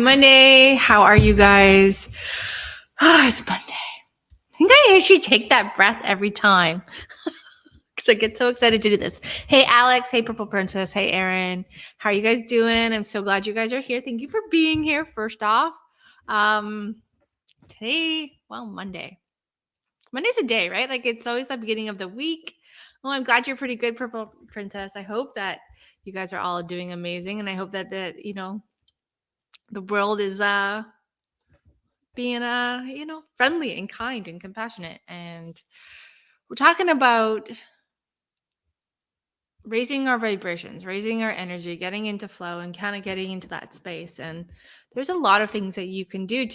Monday. How are you guys? It's Monday. I think I should take that breath every time because I get so excited to do this. Hey, Alex. Hey, Purple Princess. Hey, Erin. How are you guys doing? I'm so glad you guys are here. Thank you for being here, first off. Monday. Monday's a day, right? Like it's always the beginning of the week. Well, I'm glad you're pretty good, Purple Princess. I hope that you guys are all doing amazing. And I hope that the world is being friendly and kind and compassionate. And we're talking about raising our vibrations, raising our energy, getting into flow and kind of getting into that space. And there's a lot of things that you can do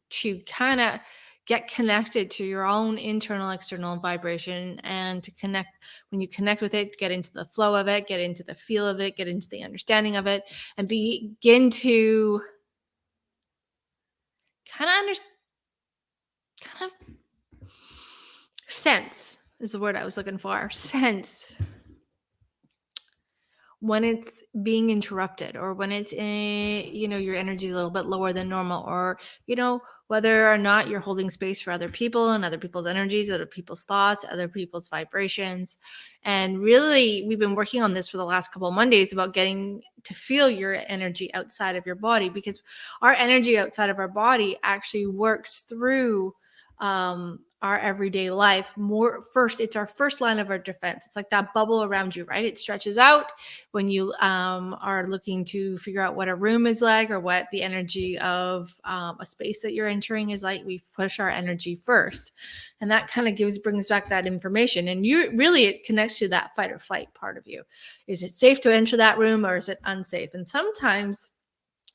to kind of get connected to your own internal external vibration, and to connect, when you connect with it, get into the flow of it, get into the feel of it, get into the understanding of it, and begin to kind of sense is the word I was looking for. Sense when it's being interrupted, or when it's your energy is a little bit lower than normal, or whether or not you're holding space for other people and other people's energies, other people's thoughts, other people's vibrations. And really, we've been working on this for the last couple of Mondays about getting to feel your energy outside of your body, because our energy outside of our body actually works through our everyday life. It's our first line of our defense. It's like that bubble around you, right? It stretches out when you are looking to figure out what a room is like, or what the energy of a space that you're entering is like. We push our energy first, and that kind of brings back that information. And it connects to that fight or flight part of you. Is it safe to enter that room, or is it unsafe? And sometimes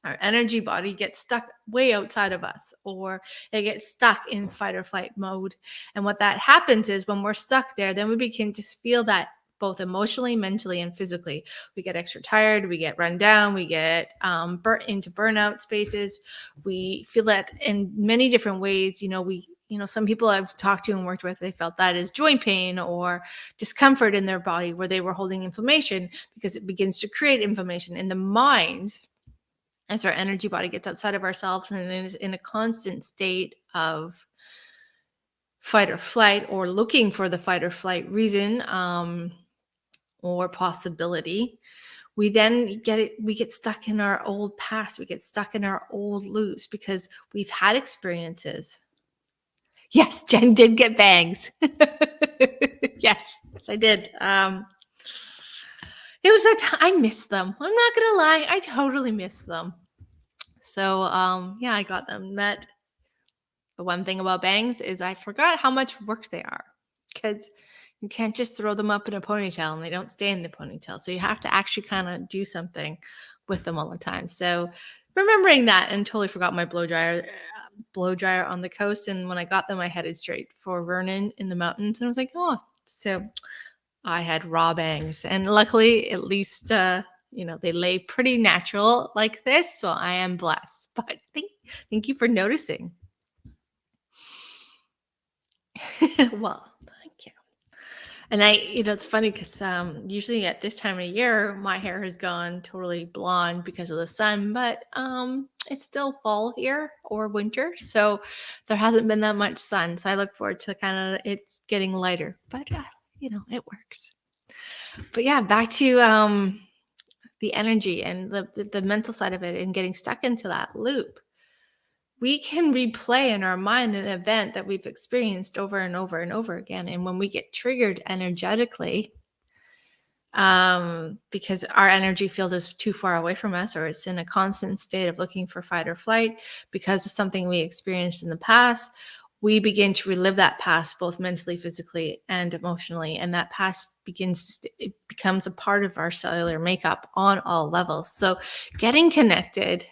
our energy body gets stuck way outside of us, or it gets stuck in fight or flight mode. And what that happens is, when we're stuck there, then we begin to feel that both emotionally, mentally, and physically. We get extra tired, we get run down, we get burnt into burnout spaces. We feel that in many different ways. Some people I've talked to and worked with, they felt that as joint pain or discomfort in their body, where they were holding inflammation, because it begins to create inflammation in the mind as our energy body gets outside of ourselves and is in a constant state of fight or flight, or looking for the fight or flight reason or possibility. We then get stuck in our old past. We get stuck in our old loops because we've had experiences. Yes, Jen did get bangs. Yes, I did. It was I missed them. I'm not gonna lie, I totally missed them. So I got them. That the one thing about bangs is I forgot how much work they are, because you can't just throw them up in a ponytail and they don't stay in the ponytail. So you have to actually kind of do something with them all the time. So remembering that, and totally forgot my blow dryer on the coast. And when I got them, I headed straight for Vernon in the mountains, and I was like, oh, so I had raw bangs, and luckily, at least, they lay pretty natural like this. So I am blessed, but thank you for noticing. Well, thank you. And it's funny because usually at this time of year, my hair has gone totally blonde because of the sun, but it's still fall here, or winter. So there hasn't been that much sun. So I look forward to it's getting lighter, but it works. But yeah, back to the energy and the mental side of it, and getting stuck into that loop. We can replay in our mind an event that we've experienced over and over and over again. And when we get triggered energetically, because our energy field is too far away from us, or it's in a constant state of looking for fight or flight because of something we experienced in the past, we begin to relive that past, both mentally, physically, and emotionally. And that past it becomes a part of our cellular makeup on all levels. So getting connected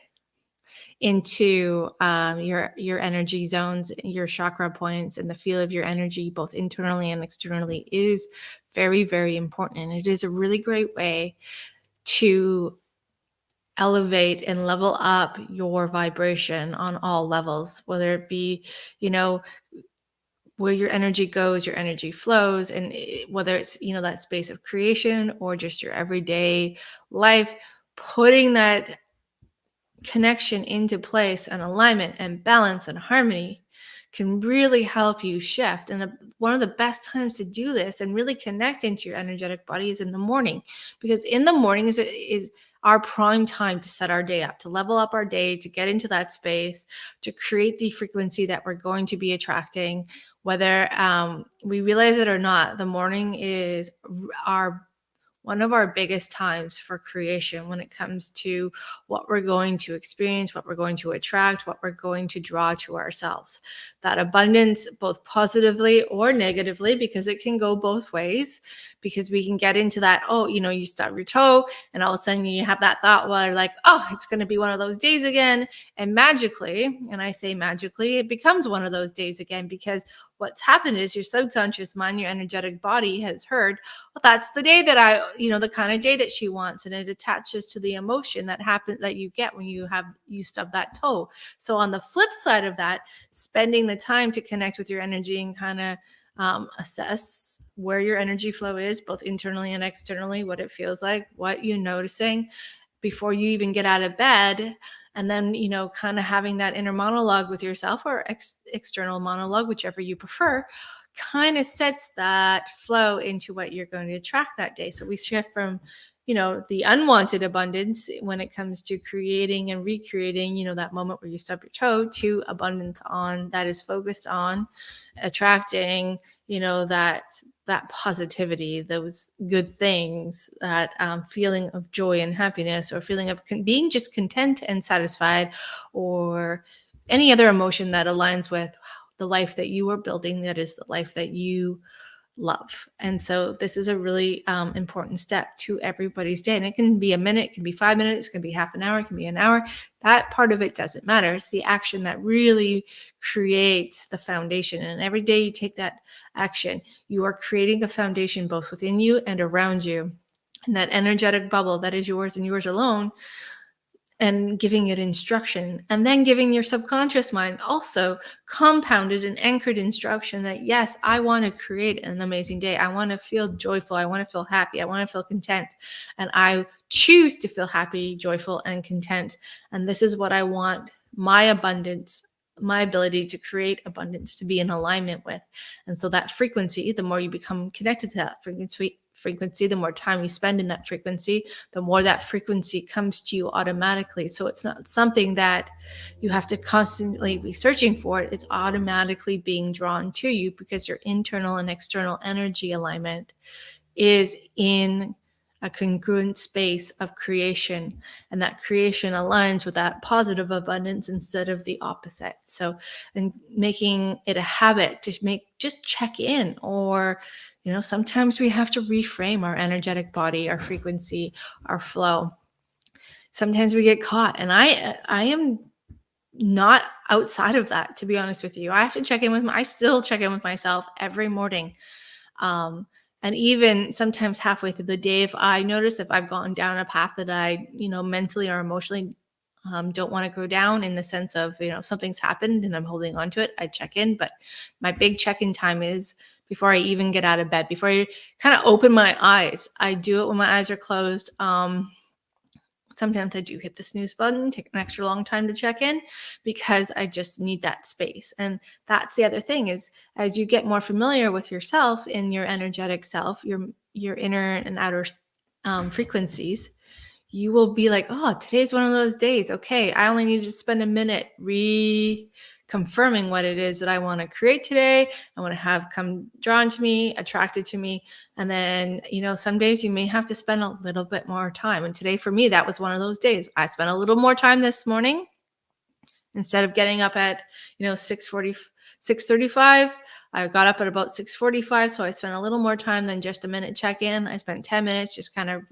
into your energy zones, your chakra points, and the feel of your energy, both internally and externally, is very, very important. And it is a really great way to elevate and level up your vibration on all levels, whether it be, where your energy goes, your energy flows, and whether it's, that space of creation or just your everyday life, putting that connection into place and alignment and balance and harmony can really help you shift. And one of the best times to do this and really connect into your energetic body is in the morning, because in the morning is our prime time to set our day up, to level up our day, to get into that space, to create the frequency that we're going to be attracting. Whether we realize it or not, the morning is our one of our biggest times for creation when it comes to what we're going to experience, what we're going to attract, what we're going to draw to ourselves. That abundance, both positively or negatively, because it can go both ways, because we can get into that, you stub your toe and all of a sudden you have that thought where like, oh, it's going to be one of those days again. And magically, and I say magically, it becomes one of those days again, because what's happened is your subconscious mind, your energetic body has heard, well, that's the day that the kind of day that she wants. And it attaches to the emotion that happens that you get when you stub that toe. So on the flip side of that, spending the time to connect with your energy and kind of assess where your energy flow is, both internally and externally, what it feels like, what you're noticing before you even get out of bed. And then, kind of having that inner monologue with yourself or external monologue, whichever you prefer, kind of sets that flow into what you're going to attract that day. So we shift from, the unwanted abundance when it comes to creating and recreating, that moment where you stub your toe, to abundance that is focused on attracting, that positivity, those good things, that feeling of joy and happiness, or feeling of being just content and satisfied, or any other emotion that aligns with the life that you are building, that is the life that you love. And so this is a really important step to everybody's day. And it can be a minute, it can be 5 minutes, it can be half an hour, it can be an hour. That part of it doesn't matter. It's the action that really creates the foundation. And every day you take that action, you are creating a foundation both within you and around you. And that energetic bubble that is yours and yours alone, and giving it instruction, and then giving your subconscious mind also compounded and anchored instruction that, yes, I want to create an amazing day. I want to feel joyful. I want to feel happy. I want to feel content. And I choose to feel happy, joyful, and content. And this is what I want my abundance, my ability to create abundance, to be in alignment with. And so that frequency, the more you become connected to that frequency, the more time you spend in that frequency, the more that frequency comes to you automatically. So it's not something that you have to constantly be searching for. It's automatically being drawn to you, because your internal and external energy alignment is in a congruent space of creation, and that creation aligns with that positive abundance instead of the opposite. So, and making it a habit to just check in, or sometimes we have to reframe our energetic body, our frequency, our flow. Sometimes we get caught, and I am not outside of that, to be honest with you. I have to I still check in with myself every morning. And even sometimes halfway through the day, if I notice if I've gone down a path that I, mentally or emotionally don't want to go down, in the sense of, something's happened and I'm holding on to it, I check in. But my big check-in time is before I even get out of bed, before I kind of open my eyes. I do it when my eyes are closed. Sometimes I do hit the snooze button, take an extra long time to check in, because I just need that space. And that's the other thing, is as you get more familiar with yourself in your energetic self, your inner and outer frequencies, you will be like, oh, today's one of those days. Okay, I only need to spend a minute reconfirming what it is that I want to create today. I want to have come drawn to me, attracted to me. And then, some days you may have to spend a little bit more time. And today for me, that was one of those days. I spent a little more time this morning. Instead of getting up at, 6:35, I got up at about 6:45. So I spent a little more time than just a minute check-in. I spent 10 minutes just kind of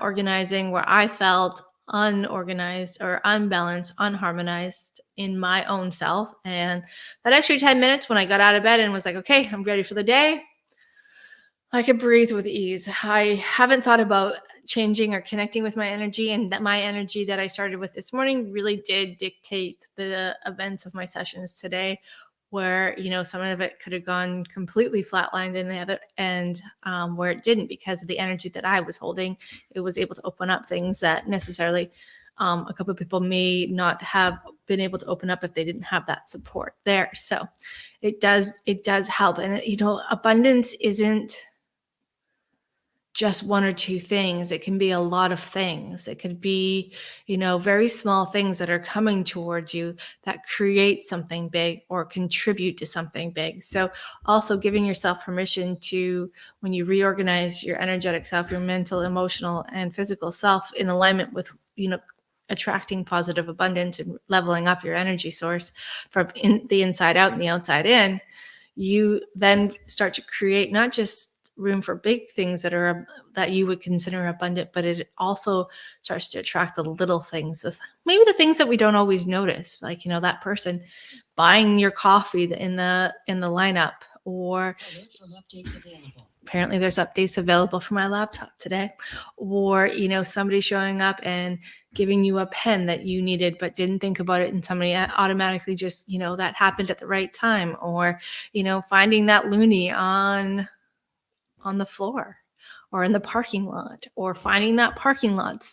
organizing where I felt unorganized or unbalanced, unharmonized in my own self. And that extra 10 minutes when I got out of bed and was like, okay, I'm ready for the day, I could breathe with ease. I haven't thought about changing or connecting with my energy, and that my energy that I started with this morning really did dictate the events of my sessions today, where, some of it could have gone completely flatlined in the other end, where it didn't, because of the energy that I was holding. It was able to open up things that necessarily a couple of people may not have been able to open up if they didn't have that support there. So it does help. And abundance isn't just one or two things. It can be a lot of things. It could be, very small things that are coming towards you that create something big or contribute to something big. So also giving yourself permission to, when you reorganize your energetic self, your mental, emotional, and physical self in alignment with, attracting positive abundance and leveling up your energy source from the inside out and the outside in, you then start to create not just room for big things that you would consider abundant, but it also starts to attract the little things, maybe the things that we don't always notice, like that person buying your coffee in the lineup, or apparently there's updates available for my laptop today, or somebody showing up and giving you a pen that you needed but didn't think about it, and somebody automatically just that happened at the right time, or finding that loonie on the floor or in the parking lot, or finding that parking lot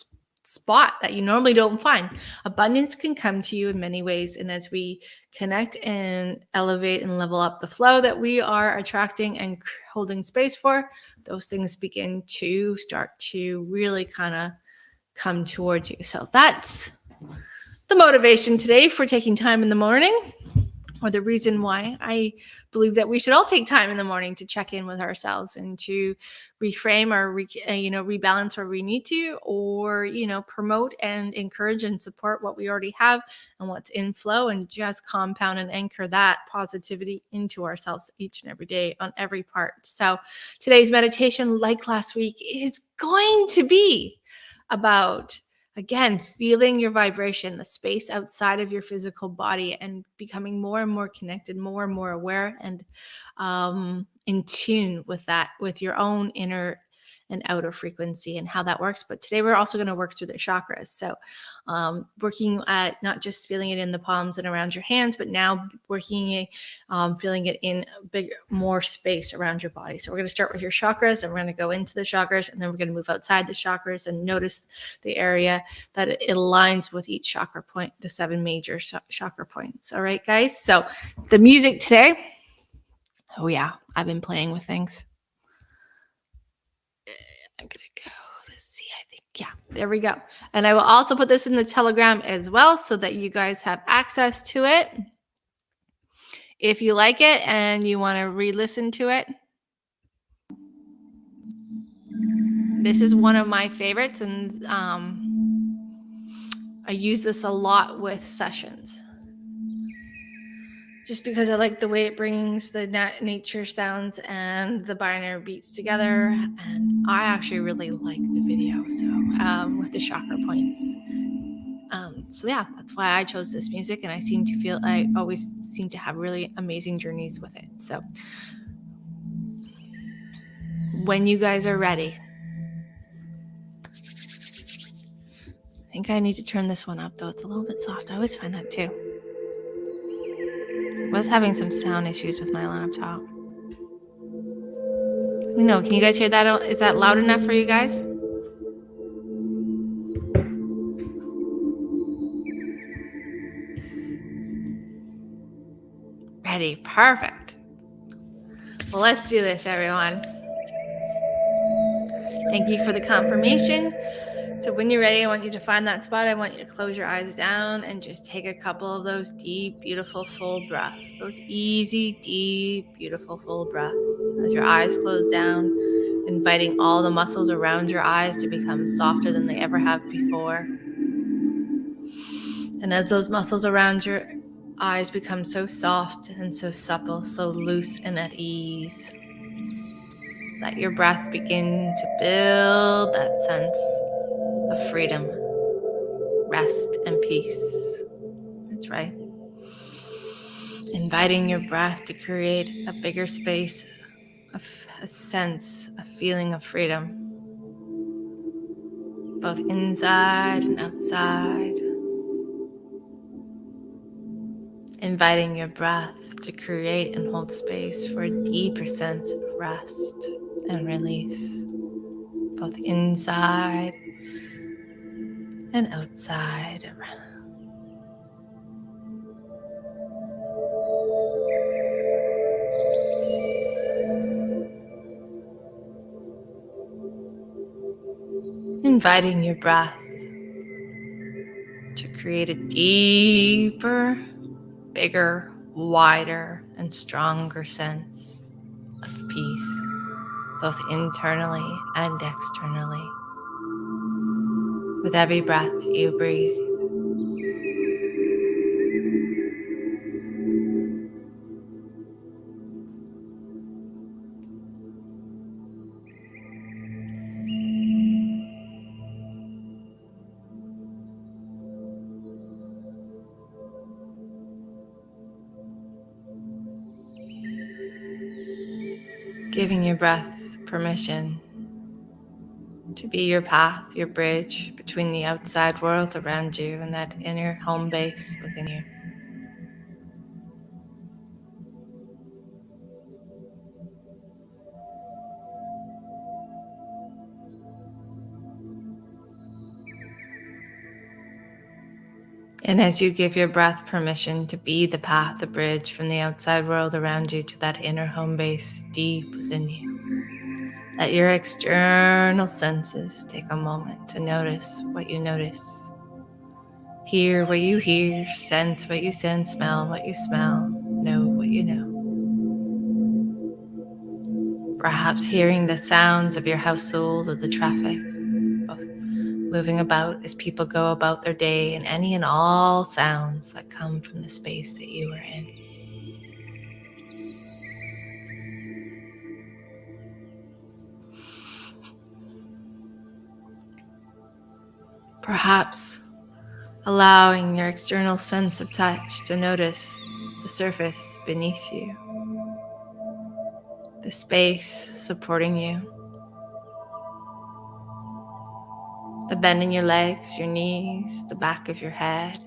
spot that you normally don't find. Abundance can come to you in many ways. And as we connect and elevate and level up the flow that we are attracting and holding space for, those things begin to start to really kind of come towards you. So that's the motivation today for taking time in the morning, or the reason why I believe that we should all take time in the morning to check in with ourselves and to reframe or rebalance where we need to, or promote and encourage and support what we already have and what's in flow, and just compound and anchor that positivity into ourselves each and every day on every part. So today's meditation, like last week, is going to be about, again, feeling your vibration, the space outside of your physical body, and becoming more and more connected, more and more aware, and in tune with that, with your own inner and outer frequency and how that works. But today we're also going to work through the chakras. So working at not just feeling it in the palms and around your hands, but now working, feeling it in big, more space around your body. So we're going to start with your chakras, and we're going to go into the chakras, and then we're going to move outside the chakras and notice the area that it aligns with each chakra point, the 7 major chakra points. All right, guys. So the music today, oh yeah, I've been playing with things. I'm going to go, let's see, I think, yeah, there we go. And I will also put this in the Telegram as well, so that you guys have access to it. If you like it and you want to re-listen to it. This is one of my favorites, and I use this a lot with sessions, just because I like the way it brings the nature sounds and the binary beats together. And I actually really like the video, so with the chakra points. So yeah, that's why I chose this music, and I always seem to have really amazing journeys with it. So when you guys are ready, I think I need to turn this one up, though. It's a little bit soft. I always find that too. I was having some sound issues with my laptop. Let me know. Can you guys hear that? Is that loud enough for you guys? Ready. Perfect. Well, let's do this, everyone. Thank you for the confirmation. So when you're ready, I want you to find that spot. I want you to close your eyes down and just take a couple of those deep, beautiful, full breaths. Those easy, deep, beautiful, full breaths. As your eyes close down, inviting all the muscles around your eyes to become softer than they ever have before. And as those muscles around your eyes become so soft and so supple, so loose and at ease, let your breath begin to build that sense of freedom, rest, and peace. That's right. Inviting your breath to create a bigger space, a sense, a feeling of freedom, both inside and outside. Inviting your breath to create and hold space for a deeper sense of rest and release, both inside and outside. Inviting your breath to create a deeper, bigger, wider, and stronger sense of peace, both internally and externally. With every breath you breathe, giving your breath permission to be your path, your bridge between the outside world around you and that inner home base within you. And as you give your breath permission to be the path, the bridge from the outside world around you to that inner home base deep within you, let your external senses take a moment to notice what you notice. Hear what you hear, sense what you sense, smell what you smell, know what you know. Perhaps hearing the sounds of your household or the traffic, both moving about as people go about their day, and any and all sounds that come from the space that you are in. Perhaps allowing your external sense of touch to notice the surface beneath you, the space supporting you, the bend in your legs, your knees, the back of your head.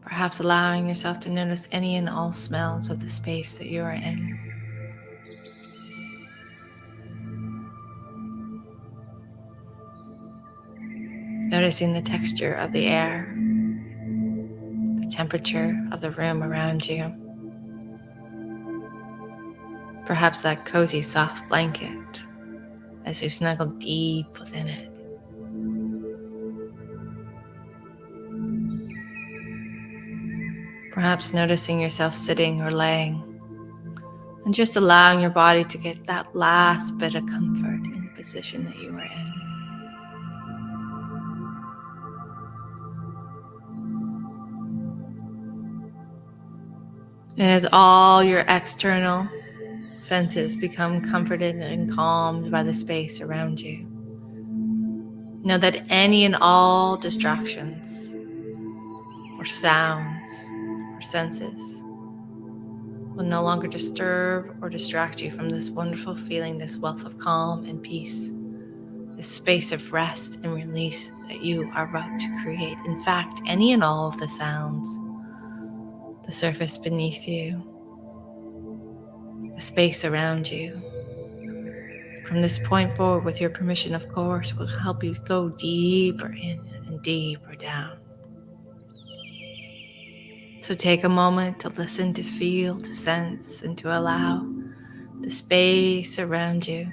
Perhaps allowing yourself to notice any and all smells of the space that you are in. Noticing the texture of the air, the temperature of the room around you. Perhaps that cozy, soft blanket as you snuggle deep within it. Perhaps noticing yourself sitting or laying, and just allowing your body to get that last bit of comfort in the position that you are in. And as all your external senses become comforted and calmed by the space around you, know that any and all distractions or sounds or senses will no longer disturb or distract you from this wonderful feeling, this wealth of calm and peace, this space of rest and release that you are about to create. In fact, any and all of the sounds, the surface beneath you, the space around you, from this point forward, with your permission, of course, will help you go deeper in and deeper down. So take a moment to listen, to feel, to sense, and to allow the space around you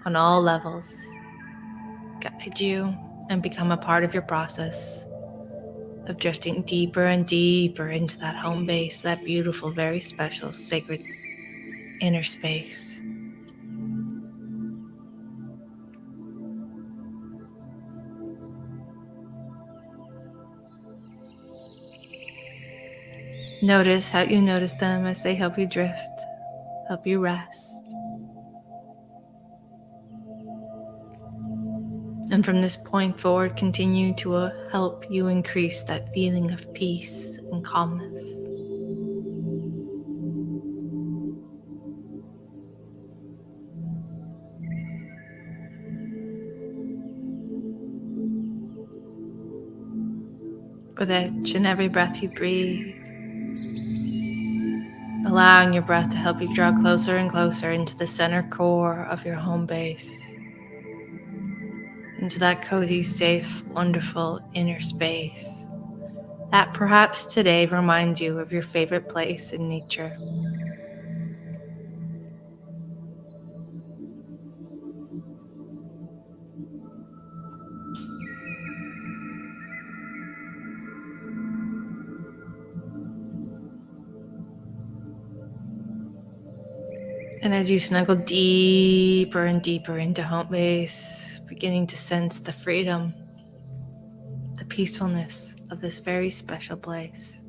on all levels guide you and become a part of your process of drifting deeper and deeper into that home base, that beautiful, very special, sacred inner space. Notice how you notice them as they help you drift, help you rest. And from this point forward, continue to help you increase that feeling of peace and calmness. With each and every breath you breathe, allowing your breath to help you draw closer and closer into the center core of your home base, into that cozy, safe, wonderful inner space that perhaps today reminds you of your favorite place in nature. And as you snuggle deeper and deeper into home base, beginning to sense the freedom, the peacefulness of this very special place,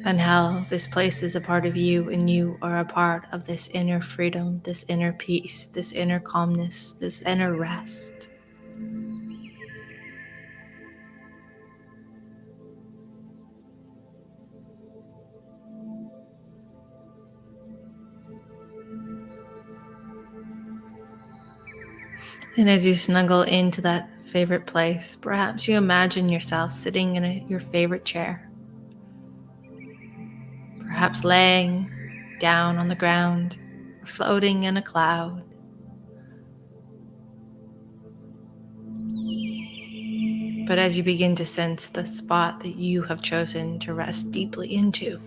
and how this place is a part of you and you are a part of this inner freedom, this inner peace, this inner calmness, this inner rest. And as you snuggle into that favorite place, perhaps you imagine yourself sitting in your favorite chair, perhaps laying down on the ground, or floating in a cloud. But as you begin to sense the spot that you have chosen to rest deeply into,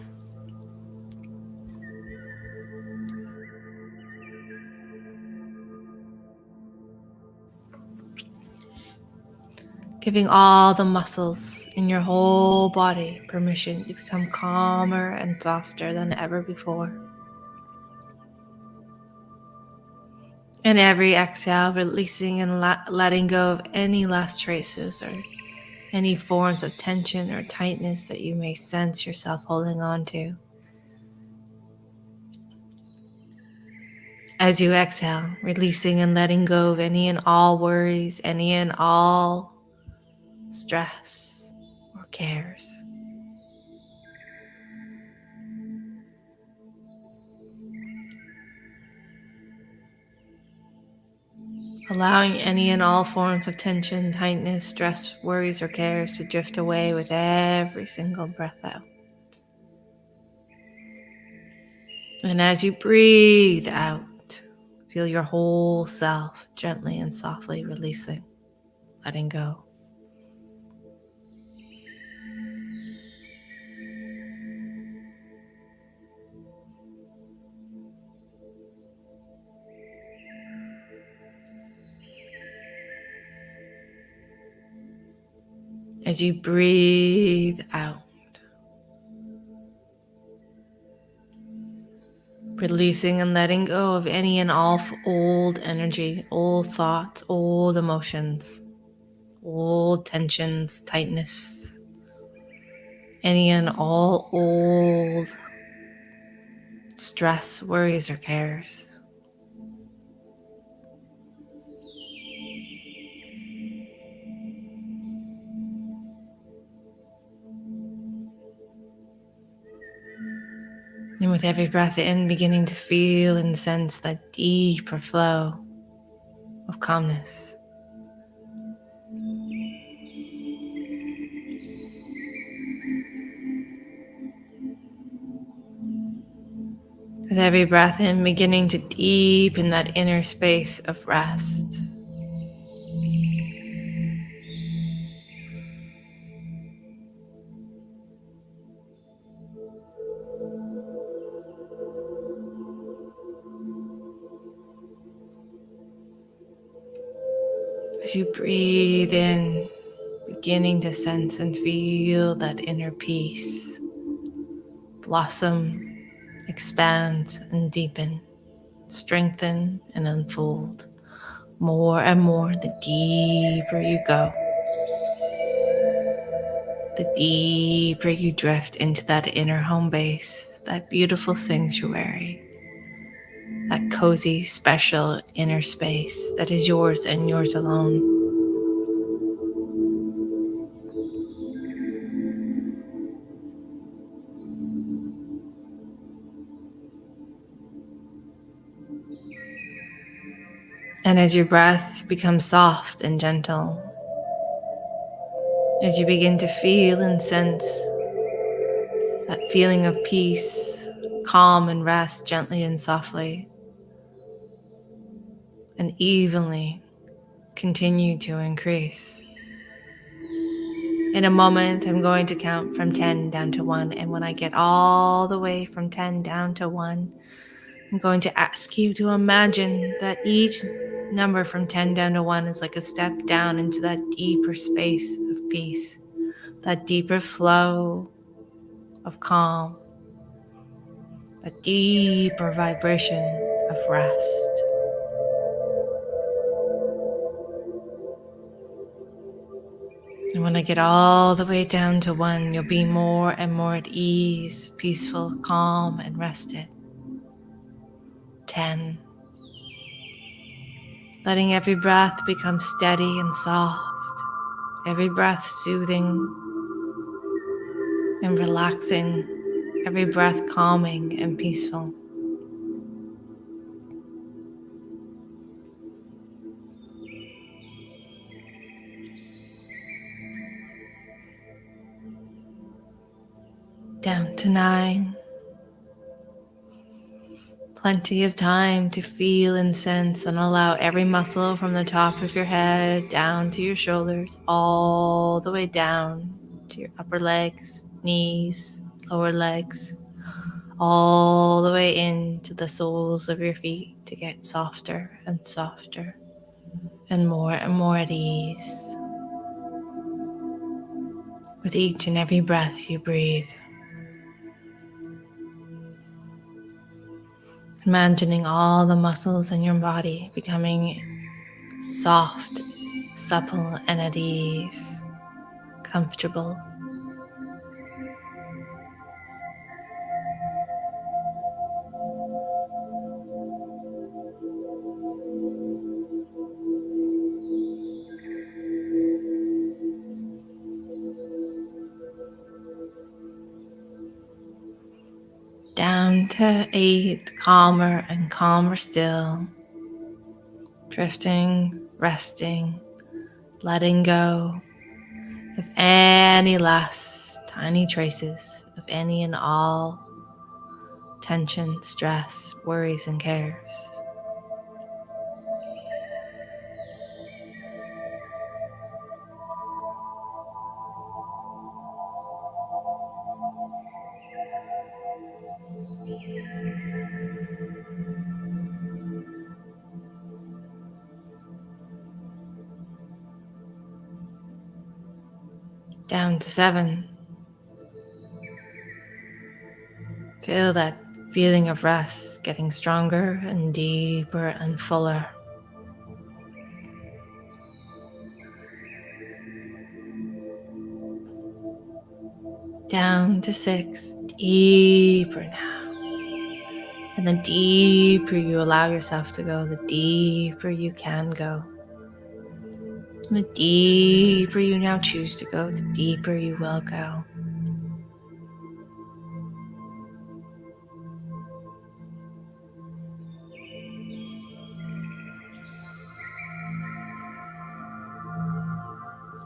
giving all the muscles in your whole body permission to become calmer and softer than ever before. And every exhale, releasing and letting go of any last traces or any forms of tension or tightness that you may sense yourself holding on to. As you exhale, releasing and letting go of any and all worries, any and all stress or cares. Allowing any and all forms of tension, tightness, stress, worries, or cares to drift away with every single breath out. And as you breathe out, feel your whole self gently and softly releasing, letting go. As you breathe out, releasing and letting go of any and all old energy, old thoughts, old emotions, old tensions, tightness, any and all old stress, worries, or cares. And with every breath in, beginning to feel and sense that deeper flow of calmness. With every breath in, beginning to deepen that inner space of rest. As you breathe in, beginning to sense and feel that inner peace blossom, expand, and deepen, strengthen, and unfold more and more the deeper you go, the deeper you drift into that inner home base, that beautiful sanctuary, that cozy, special inner space that is yours and yours alone. And as your breath becomes soft and gentle, As you begin to feel and sense that feeling of peace, calm, and rest gently and softly and evenly continue to increase. In a moment, I'm going to count from 10 down to 1. And when I get all the way from 10 down to 1, I'm going to ask you to imagine that each number from 10 down to 1 is like a step down into that deeper space of peace, that deeper flow of calm, that deeper vibration of rest. And when I get all the way down to 1, you'll be more and more at ease, peaceful, calm, and rested. 10. Letting every breath become steady and soft, every breath soothing and relaxing, every breath calming and peaceful. 9. Plenty of time to feel and sense and allow every muscle from the top of your head down to your shoulders, all the way down to your upper legs, knees, lower legs, all the way into the soles of your feet to get softer and softer and more at ease with each and every breath you breathe. Imagining all the muscles in your body becoming soft, supple, and at ease, comfortable. Down to 8, calmer and calmer still, drifting, resting, letting go of any last tiny traces of any and all tension, stress, worries, and cares. Down to 7. Feel that feeling of rest getting stronger and deeper and fuller. Down to 6, deeper now. And the deeper you allow yourself to go, the deeper you can go. And the deeper you now choose to go, the deeper you will go.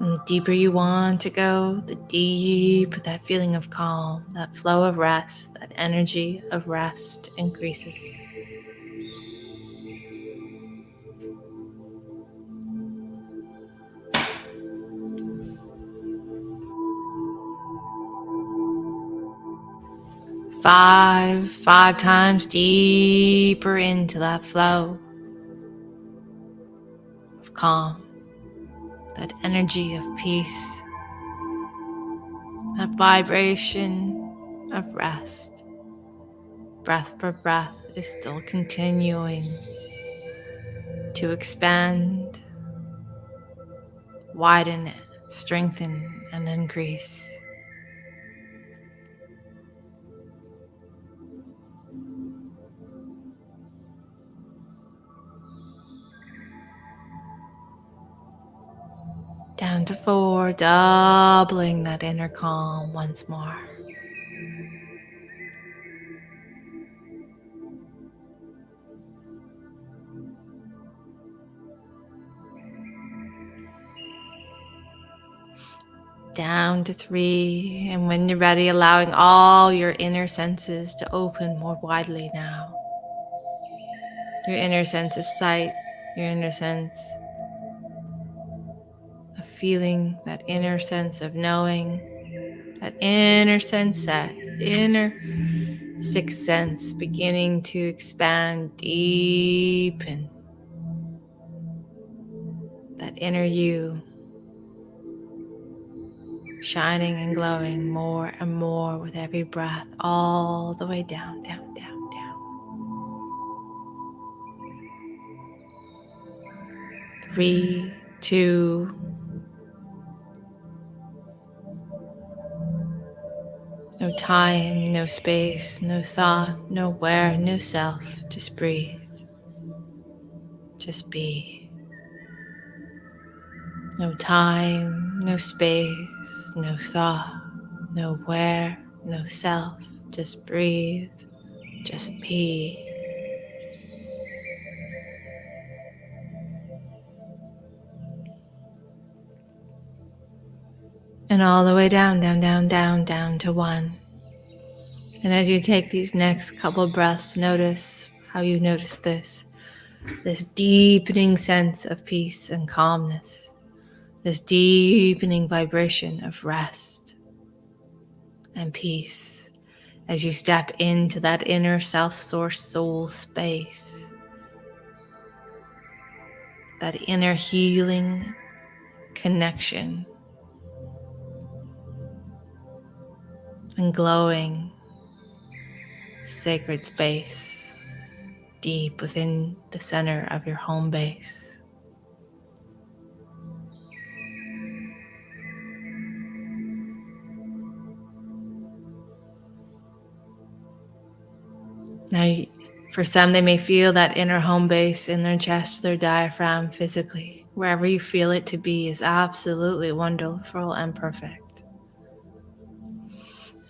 And the deeper you want to go, the deeper that feeling of calm, that flow of rest, that energy of rest increases. Five times deeper into that flow of calm, that energy of peace, that vibration of rest. Breath per breath is still continuing to expand, widen, strengthen, and increase. Down to 4, doubling that inner calm once more. down to 3. And when you're ready, allowing all your inner senses to open more widely now. Your inner sense of sight, your inner sense of feeling, that inner sense of knowing, that inner sense, that inner sixth sense beginning to expand, deepen. That inner you shining and glowing more and more with every breath, all the way down, down, down, down. 3, 2. No time, no space, no thought, no where, no self. Just breathe. Just be. No time, no space, no thought, no where, no self. Just breathe. Just be. And all the way down, down, down, down, down to 1. And as you take these next couple breaths, notice how you notice this deepening sense of peace and calmness, this deepening vibration of rest and peace as you step into that inner self-source soul space, that inner healing connection and glowing sacred space deep within the center of your home base. Now, for some, they may feel that inner home base in their chest, their diaphragm physically. Wherever you feel it to be is absolutely wonderful and perfect.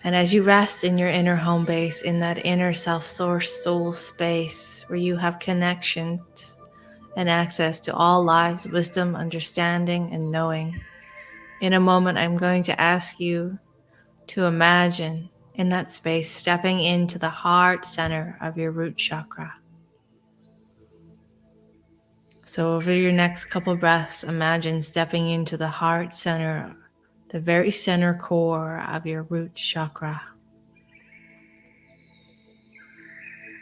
And as you rest in your inner home base, in that inner self-source soul space where you have connections and access to all lives, wisdom, understanding, and knowing, in a moment, I'm going to ask you to imagine in that space stepping into the heart center of your root chakra. So over your next couple breaths, imagine stepping into the heart center, the very center core of your root chakra.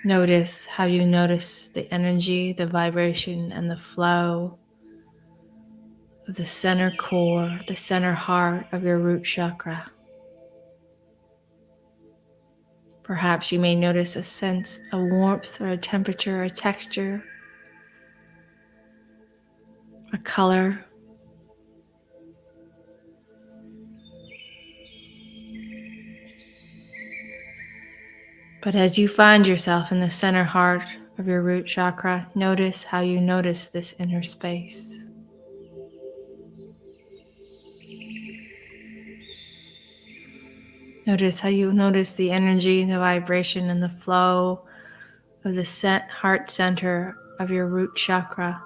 Notice how you notice the energy, the vibration, and the flow of the center core, the center heart of your root chakra. Perhaps you may notice a sense of warmth or a temperature or a texture, a color. But as you find yourself in the center heart of your root chakra, notice how you notice this inner space. Notice how you notice the energy, the vibration, and the flow of the heart center of your root chakra.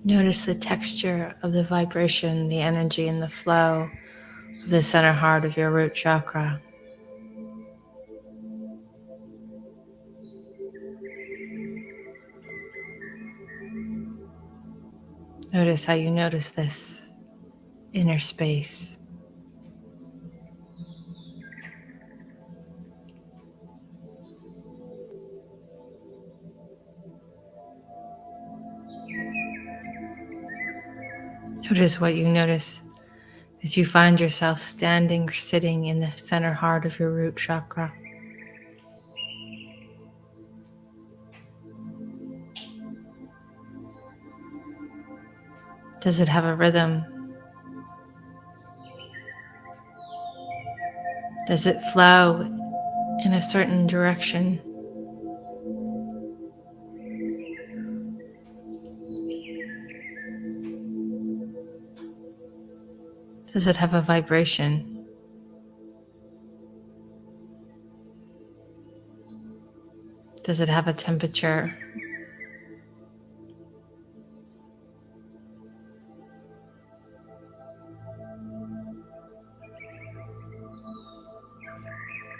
Notice the texture of the vibration, the energy, and the flow of the center heart of your root chakra. Notice how you notice this inner space. Notice what you notice as you find yourself standing or sitting in the center heart of your root chakra. Does it have a rhythm? Does it flow in a certain direction? Does it have a vibration? Does it have a temperature?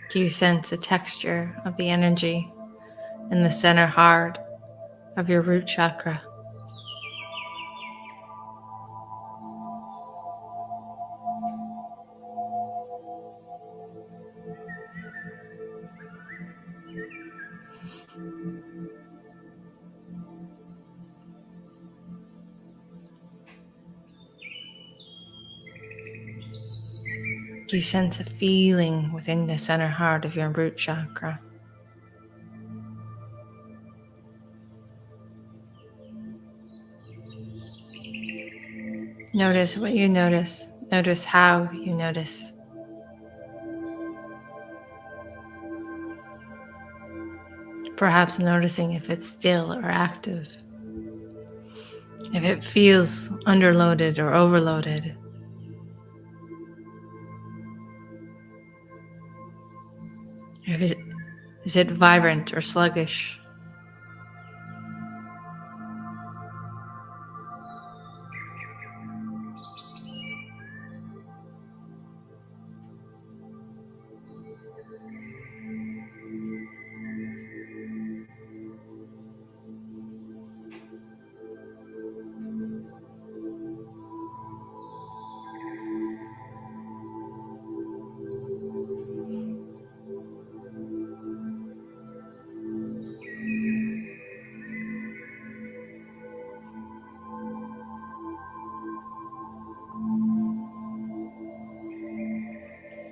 Do you sense the texture of the energy in the center heart of your root chakra? Do you sense a feeling within the center heart of your root chakra? Notice what you notice. Notice how you notice. Perhaps noticing if it's still or active, if it feels underloaded or overloaded. Is it vibrant or sluggish?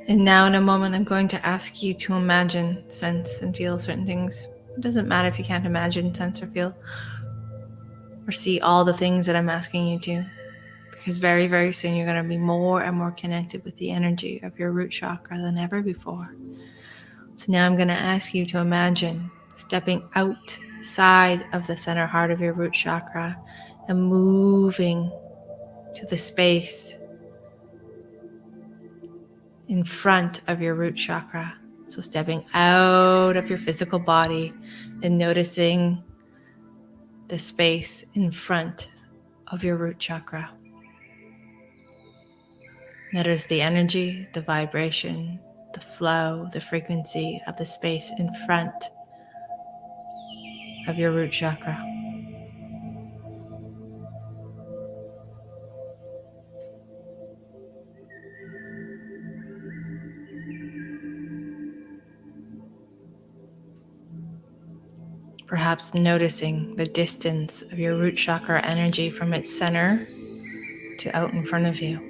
And now in a moment, I'm going to ask you to imagine, sense, and feel certain things. It doesn't matter if you can't imagine, sense, or feel, or see all the things that I'm asking you to, because very, very soon you're going to be more and more connected with the energy of your root chakra than ever before. So now I'm going to ask you to imagine stepping outside of the center heart of your root chakra and moving to the space in front of your root chakra. So stepping out of your physical body and noticing the space in front of your root chakra. Notice the energy, the vibration, the flow, the frequency of the space in front of your root chakra. Perhaps noticing the distance of your root chakra energy from its center to out in front of you.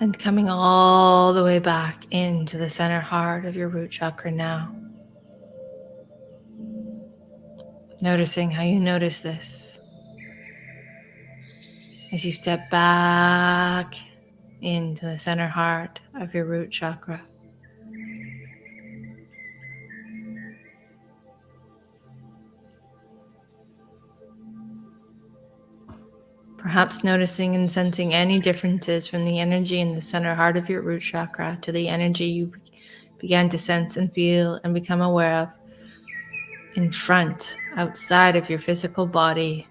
And coming all the way back into the center heart of your root chakra now. Noticing how you notice this as you step back into the center heart of your root chakra. Perhaps noticing and sensing any differences from the energy in the center heart of your root chakra to the energy you began to sense and feel and become aware of in front, outside of your physical body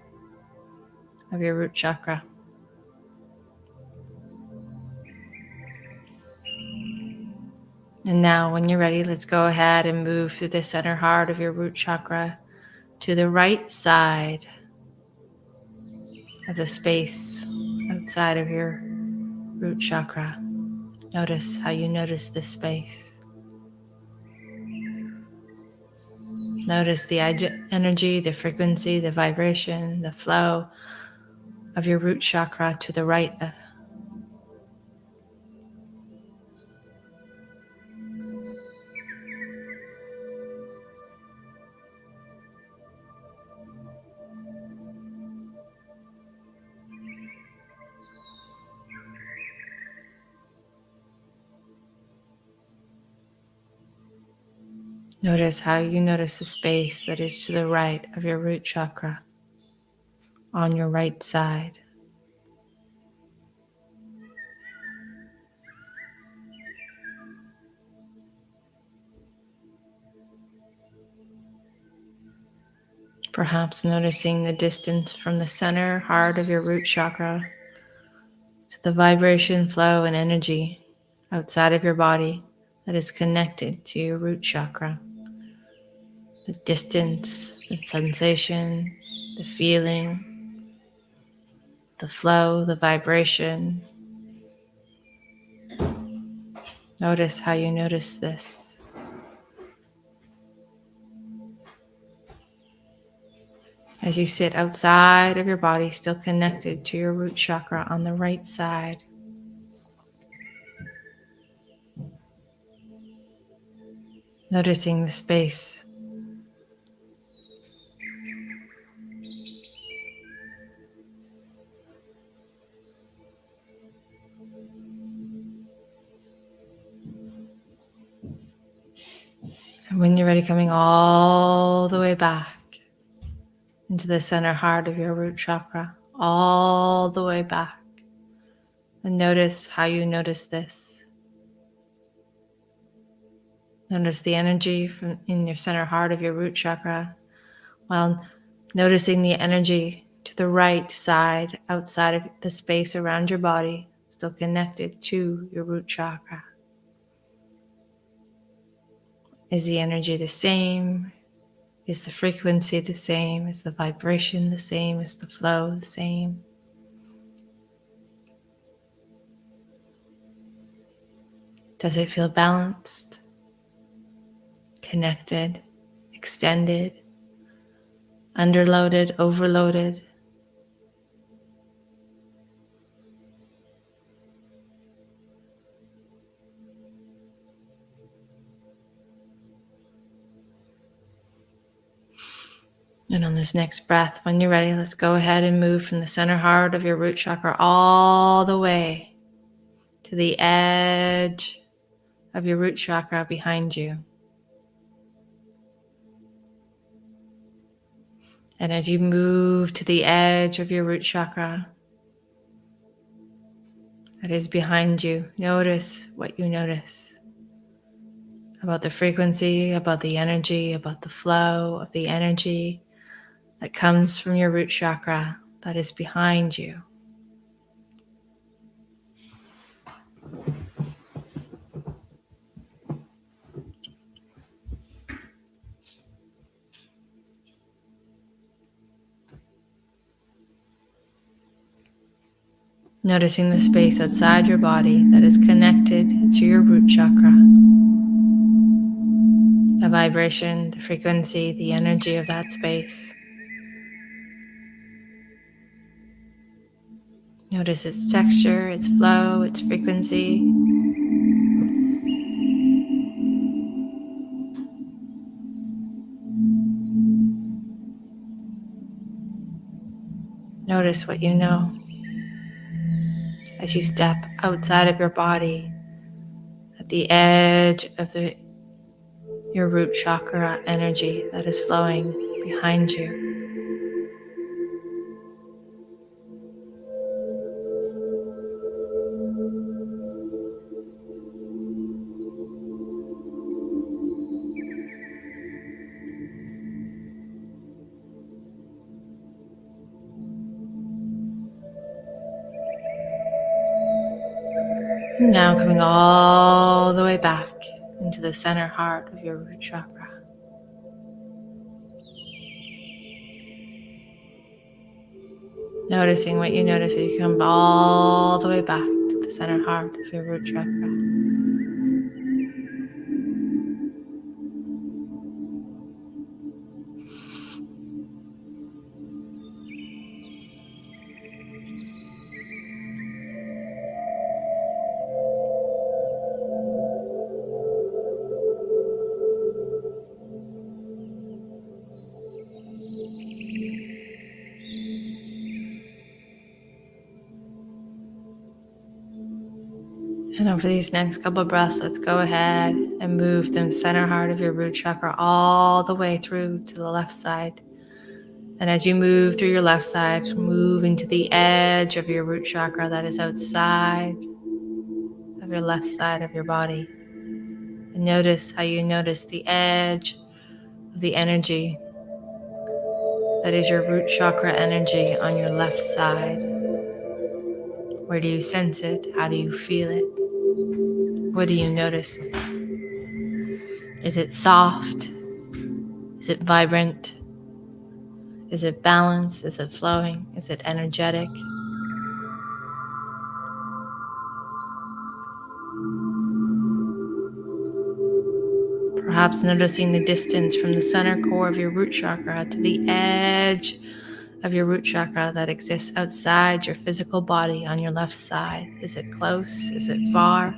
of your root chakra. And now when you're ready, let's go ahead and move through the center heart of your root chakra to the right side of the space outside of your root chakra. Notice how you notice this space. Notice the energy, the frequency, the vibration, the flow of your root chakra to the right. Notice how you notice the space that is to the right of your root chakra, on your right side. Perhaps noticing the distance from the center heart of your root chakra to the vibration, flow, and energy outside of your body that is connected to your root chakra. The distance, the sensation, the feeling, the flow, the vibration. Notice how you notice this. As you sit outside of your body, still connected to your root chakra on the right side. Noticing the space. And when you're ready, coming all the way back into the center heart of your root chakra, all the way back. And notice how you notice this. Notice the energy from in your center heart of your root chakra, while noticing the energy to the right side, outside of the space around your body, still connected to your root chakra. Is the energy the same? Is the frequency the same? Is the vibration the same? Is the flow the same? Does it feel balanced, connected, extended, underloaded, overloaded? And on this next breath, when you're ready, let's go ahead and move from the center heart of your root chakra all the way to the edge of your root chakra behind you. And as you move to the edge of your root chakra that is behind you, notice what you notice about the frequency, about the energy, about the flow of the energy that comes from your root chakra that is behind you. Noticing the space outside your body that is connected to your root chakra. The vibration, the frequency, the energy of that space. Notice its texture, its flow, its frequency. Notice what you know as you step outside of your body at the edge of your root chakra energy that is flowing behind you. And now coming all the way back into the center heart of your root chakra. Noticing what you notice as you come all the way back to the center heart of your root chakra. And over these next couple of breaths, let's go ahead and move the center heart of your root chakra all the way through to the left side. And as you move through your left side, moving to the edge of your root chakra that is outside of your left side of your body. And notice how you notice the edge of the energy that is your root chakra energy on your left side. Where do you sense it? How do you feel it? What do you notice? Is it soft? Is it vibrant? Is it balanced? Is it flowing? Is it energetic? Perhaps noticing the distance from the center core of your root chakra to the edge of your root chakra that exists outside your physical body on your left side. Is it close? Is it far?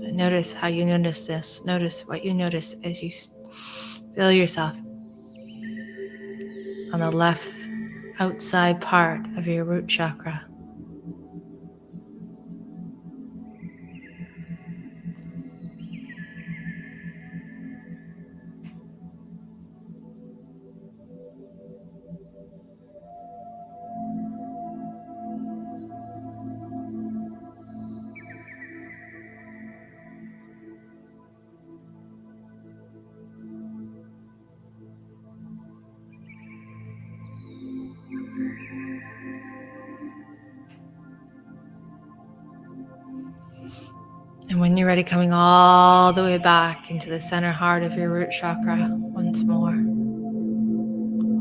And notice how you notice this. Notice what you notice as you feel yourself on the left outside part of your root chakra. And when you're ready, coming all the way back into the center heart of your root chakra once more.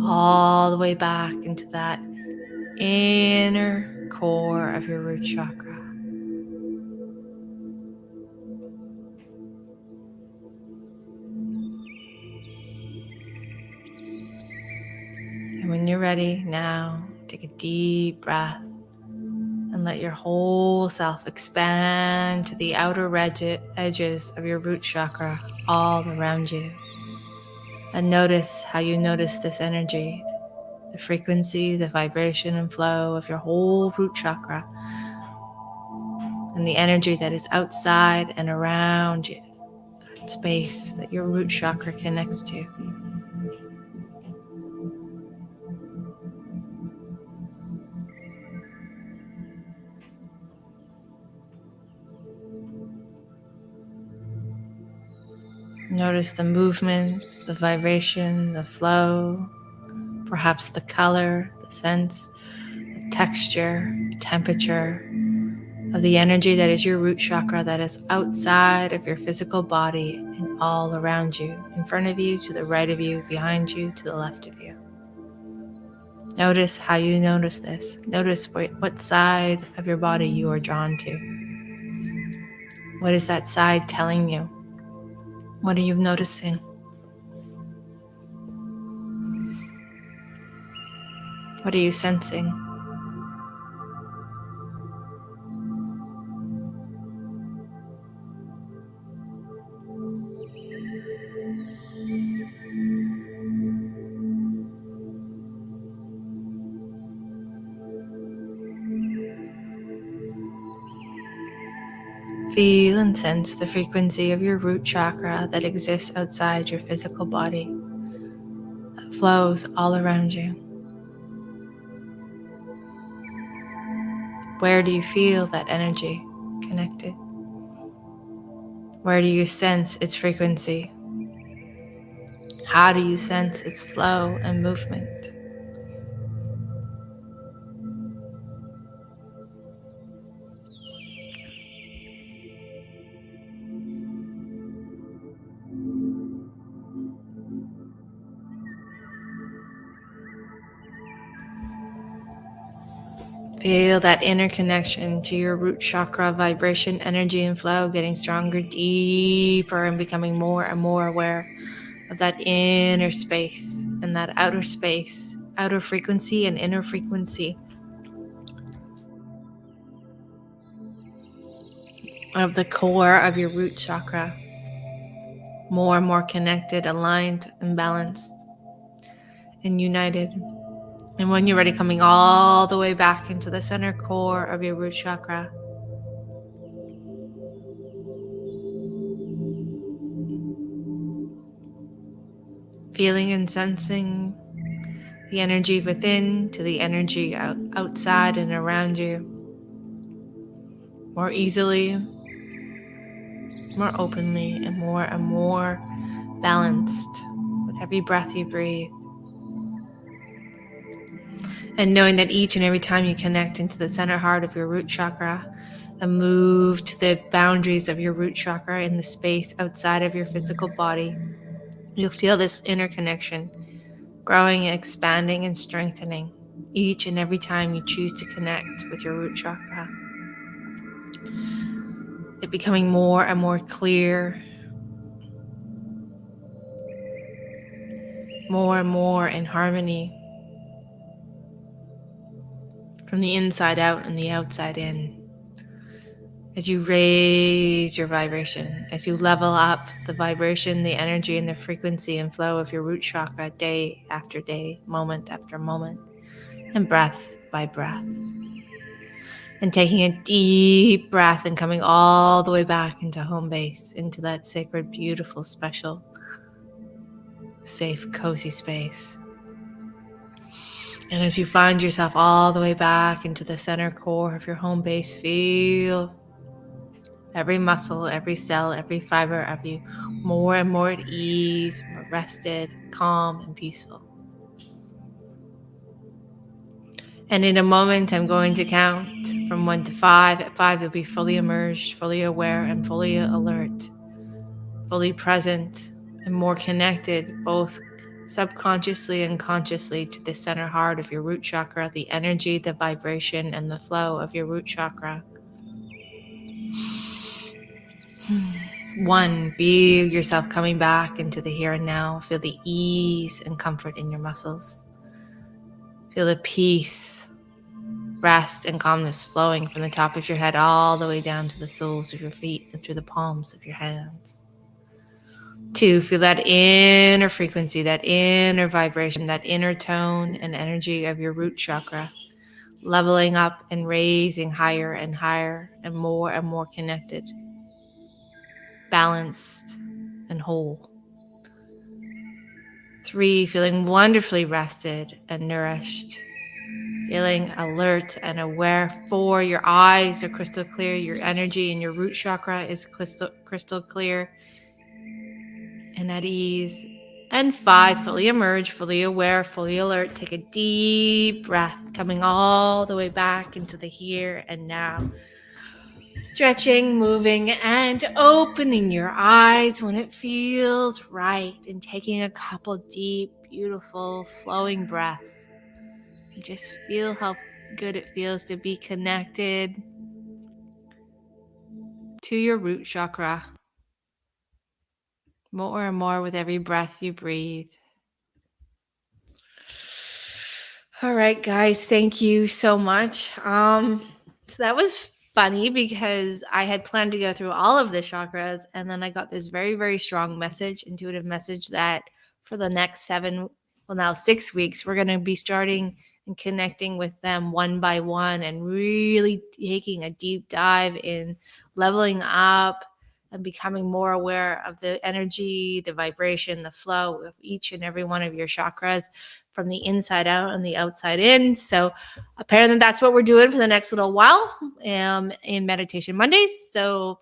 All the way back into that inner core of your root chakra. And when you're ready, now take a deep breath and let your whole self expand to the outer edges of your root chakra all around you. And notice how you notice this energy, the frequency, the vibration and flow of your whole root chakra, and the energy that is outside and around you, that space that your root chakra connects to. Notice the movement, the vibration, the flow, perhaps the color, the sense, the texture, temperature of the energy that is your root chakra that is outside of your physical body and all around you, in front of you, to the right of you, behind you, to the left of you. Notice how you notice this. Notice what side of your body you are drawn to. What is that side telling you? What are you noticing? What are you sensing? Feel and sense the frequency of your root chakra that exists outside your physical body, that flows all around you. Where do you feel that energy connected? Where do you sense its frequency? How do you sense its flow and movement? Feel that inner connection to your root chakra vibration, energy, and flow getting stronger, deeper, and becoming more and more aware of that inner space and that outer space, outer frequency and inner frequency of the core of your root chakra. More and more connected, aligned, and balanced, and united. And when you're ready, coming all the way back into the center core of your root chakra. feeling and sensing the energy within to the energy outside and around you more easily, more openly, and more balanced with every breath you breathe. And knowing that each and every time you connect into the center heart of your root chakra and move to the boundaries of your root chakra in the space outside of your physical body, you'll feel this inner connection growing, expanding, and strengthening each and every time you choose to connect with your root chakra. It becoming more and more clear, more and more in harmony from the inside out and the outside in. As you raise your vibration, as you level up the vibration, the energy, and the frequency and flow of your root chakra day after day, moment after moment, and breath by breath. And taking a deep breath and coming all the way back into home base, into that sacred, beautiful, special, safe, cozy space. And as you find yourself all the way back into the center core of your home base, feel every muscle, every cell, every fiber of you more and more at ease, more rested, calm, and peaceful. And in a moment, I'm going to count from 1 to 5. At 5, you'll be fully immersed, fully aware, and fully alert, fully present, and more connected, both subconsciously and consciously, to the center heart of your root chakra, the energy, the vibration, and the flow of your root chakra. 1, feel yourself coming back into the here and now. Feel the ease and comfort in your muscles. Feel the peace, rest, and calmness flowing from the top of your head all the way down to the soles of your feet and through the palms of your hands. 2, feel that inner frequency, that inner vibration, that inner tone and energy of your root chakra, leveling up and raising higher and higher and more connected, balanced, and whole. 3, feeling wonderfully rested and nourished, feeling alert and aware. 4, your eyes are crystal clear, your energy in your root chakra is crystal clear and at ease. And 5, fully emerge, fully aware, fully alert. Take a deep breath, coming all the way back into the here and now. Stretching, moving, and opening your eyes when it feels right, and taking a couple deep, beautiful, flowing breaths. And just feel how good it feels to be connected to your root chakra more and more with every breath you breathe. All right, guys, thank you so much. So that was funny because I had planned to go through all of the chakras, and then I got this very strong message, intuitive message, that for the next 6 weeks, we're going to be starting and connecting with them one by one and really taking a deep dive in leveling up and becoming more aware of the energy, the vibration, the flow of each and every one of your chakras from the inside out and the outside in. So apparently that's what we're doing for the next little while in Meditation Mondays. So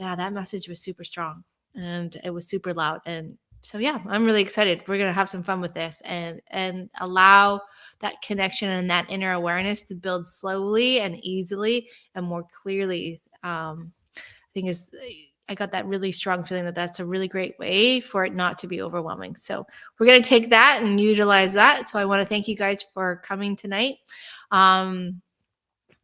yeah, that message was super strong and it was super loud. And so yeah, I'm really excited. We're gonna have some fun with this and allow that connection and that inner awareness to build slowly and easily and more clearly. I got that really strong feeling that that's a really great way for it not to be overwhelming. So we're going to take that and utilize that. So I want to thank you guys for coming tonight.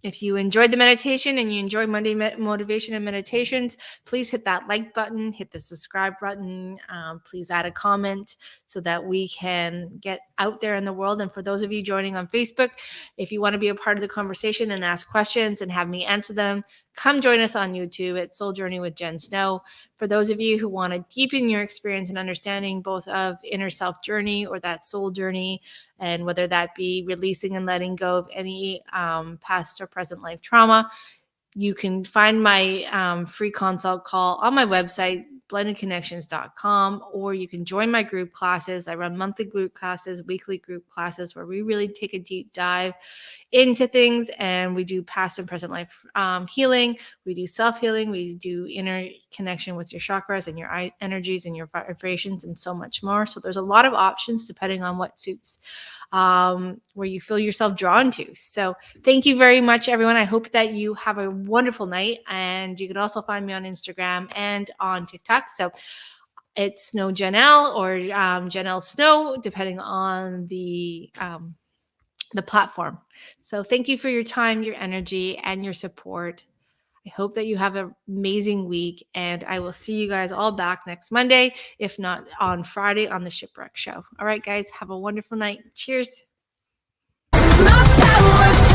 If you enjoyed the meditation and you enjoy Monday Motivation and Meditations, please hit that like button, hit the subscribe button. Please add a comment so that we can get out there in the world. And for those of you joining on Facebook, if you want to be a part of the conversation and ask questions and have me answer them, come join us on YouTube at Soul Journey with Jen Snow. For those of you who want to deepen your experience and understanding both of inner self journey or that soul journey, and whether that be releasing and letting go of any past or present life trauma, You can find my free consult call on my website, blendedconnections.com, or you can join my group classes. I run monthly group classes, weekly group classes, where we really take a deep dive into things, and we do past and present life healing. We do self-healing. We do inner connection with your chakras and your energies and your vibrations and so much more. So there's a lot of options depending on what suits where you feel yourself drawn to. So thank you very much, everyone. I hope that you have a wonderful night, and you can also find me on Instagram and on TikTok. So it's Snow Janelle or Janelle Snow, depending on the platform. So thank you for your time, your energy, and your support. I hope that you have an amazing week, and I will see you guys all back next Monday, if not on Friday on the Shipwreck Show. All right, guys, have a wonderful night. Cheers. My power